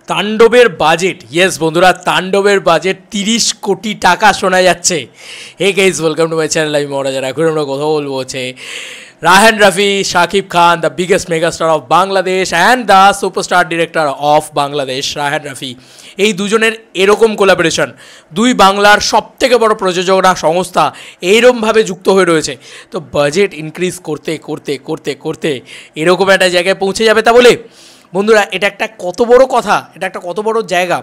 তাণ্ডবের budget, yes বন্ধুরা, তাণ্ডবের বাজেট 30 কোটি টাকা শোনা যাচ্ছে। Hey guys, welcome to my channel. আমি মহারাজার। এখন আমরা কথা বলবো হচ্ছে Raihan Rafi, Shakib Khan, the biggest megastar of Bangladesh and the superstar director of Bangladesh Raihan Rafi, এই দুজনের এরকম কোলাবোরেশন, দুই বাংলার সবথেকে বড় প্রযোজনা সংস্থা এইরকমভাবে যুক্ত হয়ে রয়েছে। তো বাজেট ইনক্রিজ করতে করতে করতে করতে এরকম একটা জায়গায় পৌঁছে যাবে। তা বলে বন্ধুরা, এটা একটা কত বড় কথা, এটা একটা কত বড় জায়গা।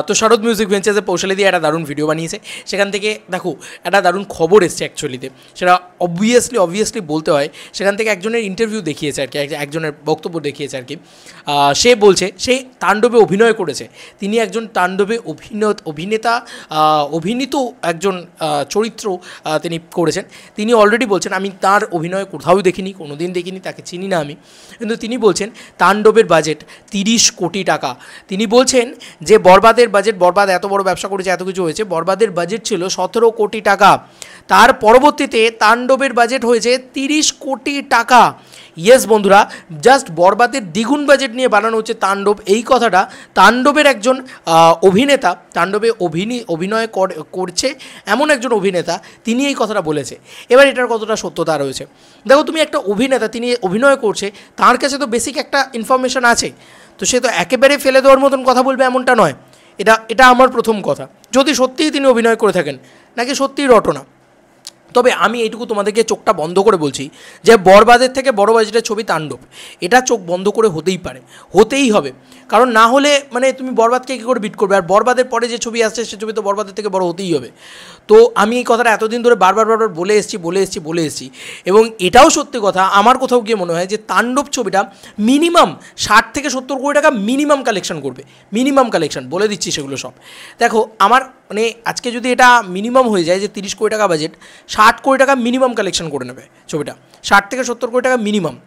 তো শারদ মিউজিক ভেঞ্চার্সে পৌঁছালে দিয়ে একটা দারুণ ভিডিও বানিয়েছে। সেখান থেকে দেখো একটা দারুণ খবর এসছে অ্যাকচুয়ালিতে, সেটা অবভিয়াসলি বলতে হয়। সেখান থেকে একজনের ইন্টারভিউ দেখিয়েছে আর কি, একজনের বক্তব্য দেখিয়েছে আর কি। সে বলছে সে তাণ্ডবে অভিনয় করেছে, তিনি একজন তাণ্ডবে অভিনীত একজন চরিত্র তিনি করেছেন। তিনি অলরেডি বলছেন, আমি তার অভিনয় কোথাও দেখিনি, কোনো দিন দেখিনি, তাকে চিনি না আমি, কিন্তু তিনি বলছেন তাণ্ডবের বাজেট 30 কোটি টাকা। তিনি বলছেন যে বরবাদের বাজেট, বরবাদ এত বড় ব্যবসা করেছে, এত কিছু হয়েছে, বরবাদের বাজেট ছিল 17 কোটি টাকা, তার পরবর্তীতে তাণ্ডবের বাজেট হয়েছে 30 কোটি টাকা। ইয়েস বন্ধুরা, জাস্ট বরবাদের দ্বিগুণ বাজেট নিয়ে বানানো হচ্ছে তাণ্ডব। এই কথাটা তাণ্ডবের একজন অভিনেতা, তাণ্ডবে অভিনয় করছে এমন একজন অভিনেতা, তিনি এই কথাটা বলেছে। এবার এটার কতটা সত্যতা রয়েছে দেখো। তুমি একটা অভিনেতা, তিনি অভিনয় করছে, তার কাছে তো বেসিক একটা ইনফরমেশান আছে, তো সে তো একেবারে ফেলে দেওয়ার মতন কথা বলবে এমনটা নয়। এটা আমার প্রথম কথা, যদি সত্যিই তিনি অভিনয় করে থাকেন নাকি সত্যিই রটনা। তবে আমি এইটুকু তোমাদেরকে চোখটা বন্ধ করে বলছি যে বরবাদের থেকে বড় বাজেটের ছবি তাণ্ডব, এটা চোখ বন্ধ করে হতেই পারে, হতেই হবে। কারণ না হলে মানে তুমি বরবাদকে কী করে বিট করবে? আর বরবাদের পরে যে ছবি আসছে সে ছবি তো বরবাদের থেকে বড় হতেই হবে। তো আমি এই কথাটা এতদিন ধরে বারবার বলে এসেছি। এবং এটাও সত্যি কথা, আমার কোথাও গিয়ে মনে হয় যে তাণ্ডব ছবিটা মিনিমাম 60 থেকে 70 কোটি টাকা মিনিমাম কালেকশন করবে। মিনিমাম কালেকশন বলে দিচ্ছি সেগুলো সব। দেখো আমার মানে আজকে যদি এটা মিনিমাম হয়ে যায় যে 30 কোটি টাকা বাজেট, 60 কোটি টাকা মিনিমাম কালেকশন করে নেবে ছবিটা, 60 থেকে 70 কোটি টাকা মিনিমাম।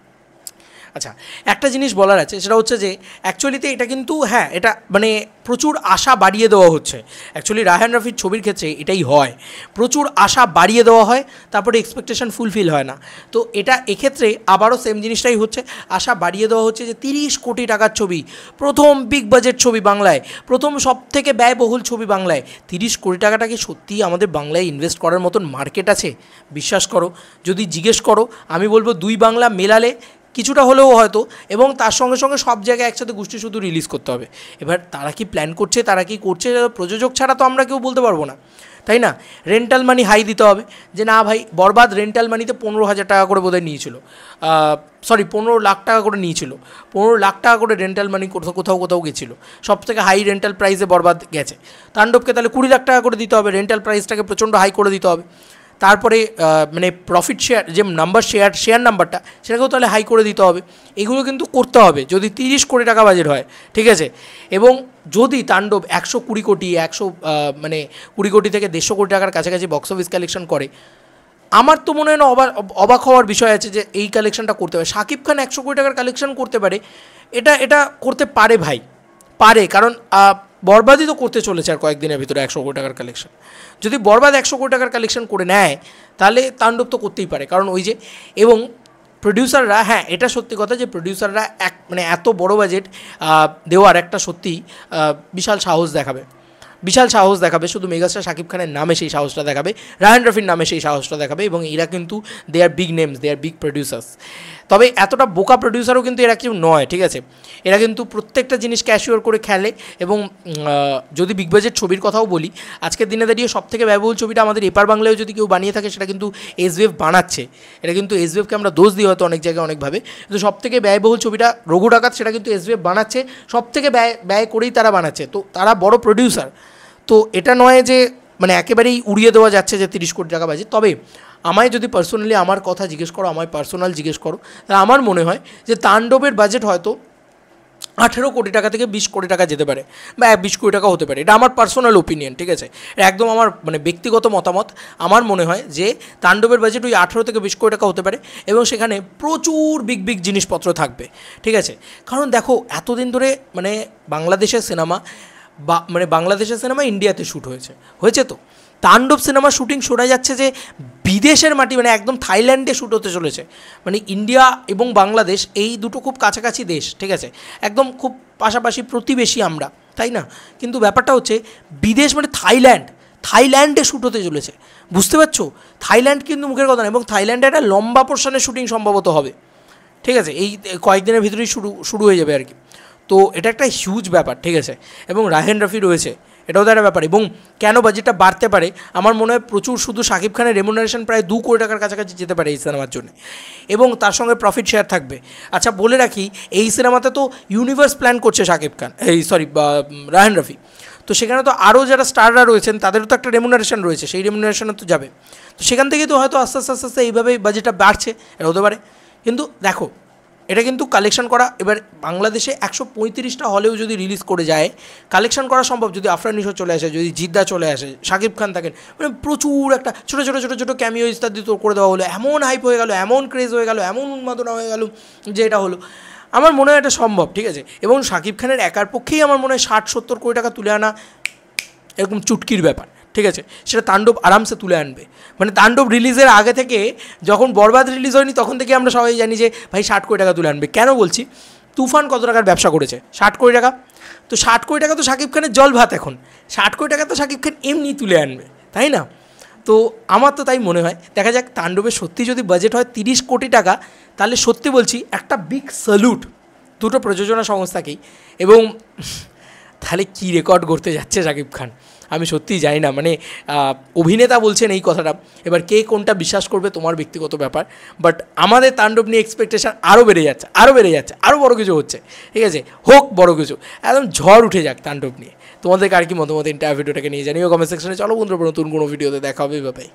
আচ্ছা, একটা জিনিস বলার আছে, সেটা হচ্ছে যে অ্যাকচুয়ালিতে এটা কিন্তু হ্যাঁ, এটা মানে প্রচুর আশা বাড়িয়ে দেওয়া হচ্ছে। অ্যাকচুয়ালি রায়হান রাফির ছবির ক্ষেত্রে এটাই হয়, প্রচুর আশা বাড়িয়ে দেওয়া হয়, তারপরে এক্সপেকটেশন ফুলফিল হয় না। তো এটা এক্ষেত্রে আবারও সেম জিনিসটাই হচ্ছে, আশা বাড়িয়ে দেওয়া হচ্ছে যে 30 কোটি টাকার ছবি, প্রথম বিগ বাজেট ছবি বাংলায়, প্রথম সবথেকে ব্যয়বহুল ছবি বাংলায়, 30 কোটি টাকাটা কি সত্যিই আমাদের বাংলায় ইনভেস্ট করার মতন মার্কেট আছে? বিশ্বাস করো, যদি জিজ্ঞেস করো আমি বলবো দুই বাংলা মেলালে কিছুটা হলেও হয়তো, এবং তার সঙ্গে সঙ্গে সব জায়গায় একসাথে গোষ্ঠী শুধু রিলিজ করতে হবে। এবার তারা কি প্ল্যান করছে, তারা কি করছে, প্রযোজক ছাড়া তো আমরা কেউ বলতে পারবো না, তাই না? রেন্টাল মানি হাই দিতে হবে, যে না ভাই বরবাদ রেন্টাল মানিতে 15,000 টাকা করে বোধহয় নিয়েছিল, 15 লাখ টাকা করে নিয়েছিল, 15 লাখ টাকা করে রেন্টাল মানি কোথাও গেছিলো। সব থেকে হাই রেন্টাল প্রাইসে বরবাদ গেছে। তাণ্ডবকে তাহলে 20 লাখ টাকা করে দিতে হবে, রেন্টাল প্রাইসটাকে প্রচণ্ড হাই করে দিতে হবে। তারপরে মানে প্রফিট শেয়ার যে শেয়ার নাম্বারটা, সেটাকেও তাহলে হাই করে দিতে হবে। এগুলো কিন্তু করতে হবে যদি 30 কোটি টাকা বাজেট হয়, ঠিক আছে? এবং যদি তাণ্ডব 120 কোটি 20 কোটি থেকে 150 কোটি টাকার কাছাকাছি বক্স অফিস কালেকশন করে, আমার তো মনে হয় না অবাক হওয়ার বিষয় আছে যে এই কালেকশনটা করতে পারে। শাকিব খান 100 কোটি টাকার কালেকশন করতে পারে, এটা করতে পারে ভাই, পারে। কারণ বরবাদই তো করতে চলেছে আর কয়েকদিনের ভিতরে 100 কোটি টাকার কালেকশন। যদি বরবাদ 100 কোটি টাকার কালেকশন করে নেয়, তাহলে তাণ্ডব তো করতেই পারে। কারণ ওই যে, এবং প্রডিউসাররা, হ্যাঁ এটা সত্যি কথা যে প্রডিউসাররা এত বড় বাজেট দেওয়ার একটা সত্যি বিশাল সাহস দেখাবে। শুধু মেগাস্টার শাকিব খানের নামে সেই সাহসটা দেখাবে, রায়হান রাফির নামে সেই সাহসটা দেখাবে, এবং এরা কিন্তু দে আর বিগ নেমস, দে আর বিগ প্রডিউসার্স। তবে এতটা বোকা প্রডিউসারও কিন্তু এরা কেউ নয়, ঠিক আছে? এরা কিন্তু প্রত্যেকটা জিনিস ক্যাশিওর করে খেলে। এবং যদি বিগ বাজেট ছবির কথাও বলি, আজকের দিনে দাঁড়িয়ে সবথেকে ব্যয়বহুল ছবিটা আমাদের এপার বাংলায় যদি কেউ বানিয়ে থাকে, সেটা কিন্তু এসবিএফ বানাচ্ছে। এটা কিন্তু এসবিএফকে আমরা দোষ দিই হয়তো অনেক জায়গায় অনেকভাবে, কিন্তু সবথেকে ব্যয়বহুল ছবিটা রঘু ডাকাত, সেটা কিন্তু এসবিএফ বানাচ্ছে, সবথেকে ব্যয় করেই তারা বানাচ্ছে। তো তারা বড় প্রডিউসার। তো এটা নয় যে মানে একেবারেই উড়িয়ে দেওয়া যাচ্ছে যে 30 কোটি টাকা বাজেট। তবে আমায় যদি পার্সোনালি আমার কথা জিজ্ঞেস করো, তাহলে আমার মনে হয় যে তাণ্ডবের বাজেট হয়তো 18 কোটি টাকা থেকে 20 কোটি টাকা যেতে পারে, বা 20 কোটি টাকা হতে পারে। এটা আমার পার্সোনাল ওপিনিয়ন, ঠিক আছে? একদম আমার মানে ব্যক্তিগত মতামত। আমার মনে হয় যে তাণ্ডবের বাজেট ওই 18 থেকে 20 কোটি টাকা হতে পারে, এবং সেখানে প্রচুর বিগ জিনিসপত্র থাকবে, ঠিক আছে? কারণ দেখো এতদিন ধরে বাংলাদেশের সিনেমা ইন্ডিয়াতে শ্যুট হয়েছে তো তাণ্ডব সিনেমার শুটিং শোনা যাচ্ছে যে বিদেশের মাটি, মানে একদম থাইল্যান্ডে শ্যুট হতে চলেছে। মানে ইন্ডিয়া এবং বাংলাদেশ এই দুটো খুব কাছাকাছি দেশ, ঠিক আছে, একদম খুব পাশাপাশি প্রতিবেশী আমরা, তাই না? কিন্তু ব্যাপারটা হচ্ছে বিদেশ মানে থাইল্যান্ডে শ্যুট হতে চলেছে, বুঝতে পারছো? থাইল্যান্ড কিন্তু মুখের কথা না, এবং থাইল্যান্ডে একটা লম্বা পোর্শনের শ্যুটিং সম্ভবত হবে, ঠিক আছে, এই কয়েকদিনের ভিতরেই শুরু হয়ে যাবে আর কি। তো এটা একটা হিউজ ব্যাপার, ঠিক আছে। এবং রায়হান রাফি রয়েছে, এটাও তো একটা ব্যাপার। এবং কেন বাজেটটা বাড়তে পারে, আমার মনে হয় প্রচুর, শুধু শাকিব খানের রেমুনারেশন প্রায় 2 কোটি টাকার কাছাকাছি যেতে পারে এই সিনেমার জন্য, এবং তার সঙ্গে প্রফিট শেয়ার থাকবে। আচ্ছা বলে রাখি, এই সিনেমাতে তো ইউনিভার্স প্ল্যান করছে শাকিব খান, রায়হান রাফি। তো সেখানে তো আরও যারা স্টাররা রয়েছেন তাদেরও তো একটা রেমুনারেশন রয়েছে, সেই রেমুনারেশনে তো যাবে। তো সেখান থেকে তো হয়তো আস্তে আস্তে আস্তে আস্তে এইভাবেই বাজেটটা বাড়ছে, এটা হতে পারে। কিন্তু দেখো, এটা কিন্তু কালেকশন করা, এবার বাংলাদেশে 135টা হলেও যদি রিলিজ করে যায়, কালেকশন করা সম্ভব যদি আফরান নিশো চলে আসে, যদি জিদ্দা চলে আসে, শাকিব খান থাকেন, মানে প্রচুর একটা ছোটো ছোটো ছোটো ছোটো ক্যামিও ইত্যাদি তো করে দেওয়া হলো, এমন হাইপ হয়ে গেল, এমন ক্রেজ হয়ে গেল, এমন উন্মাদনা হয়ে গেল যে এটা হলো। আমার মনে হয় এটা সম্ভব, ঠিক আছে। এবং শাকিব খানের একার পক্ষেই আমার মনে হয় 60-70 কোটি টাকা তুলে আনা এরকম চুটকির ব্যাপার, ঠিক আছে। সেটা তাণ্ডব আরামসে তুলে আনবে। মানে তাণ্ডব রিলিজের আগে থেকে, যখন বরবাদ রিলিজ হয়নি তখন থেকে আমরা সবাই জানি যে ভাই 60 কোটি টাকা তুলে আনবে। কেন বলছি, তুফান কত টাকার ব্যবসা করেছে? 60 কোটি টাকা। তো 60 কোটি টাকা তো শাকিব খানের জল ভাত এখন। 60 কোটি টাকা তো শাকিব খান এমনি তুলে আনবে, তাই না? তো আমার তো তাই মনে হয়। দেখা যাক, তাণ্ডবের সত্যি যদি বাজেট হয় 30 কোটি টাকা, তাহলে সত্যি বলছি একটা বিগ স্যালুট দুটো প্রযোজনা সংস্থাকেই। এবং তাহলে কী রেকর্ড করতে যাচ্ছে শাকিব খান আমি সত্যিই জানি না। মানে অভিনেতা বলছেন এই কথাটা, এবার কে কোনটা বিশ্বাস করবে তোমার ব্যক্তিগত ব্যাপার। বাট আমাদের তাণ্ডব নিয়ে এক্সপেকটেশান আরও বেড়ে যাচ্ছে, আরও বড় কিছু হচ্ছে, ঠিক আছে, হোক বড় কিছু, একদম ঝড় উঠে যাক তাণ্ডব নিয়ে। তোমাদের আর কি মতামত ইন্টার ভিডিওটাকে নিয়ে জানিও কমেন্ট সেকশনে। চলো বন্ধুরা, নতুন কোনো ভিডিওতে দেখা হবে, বাই।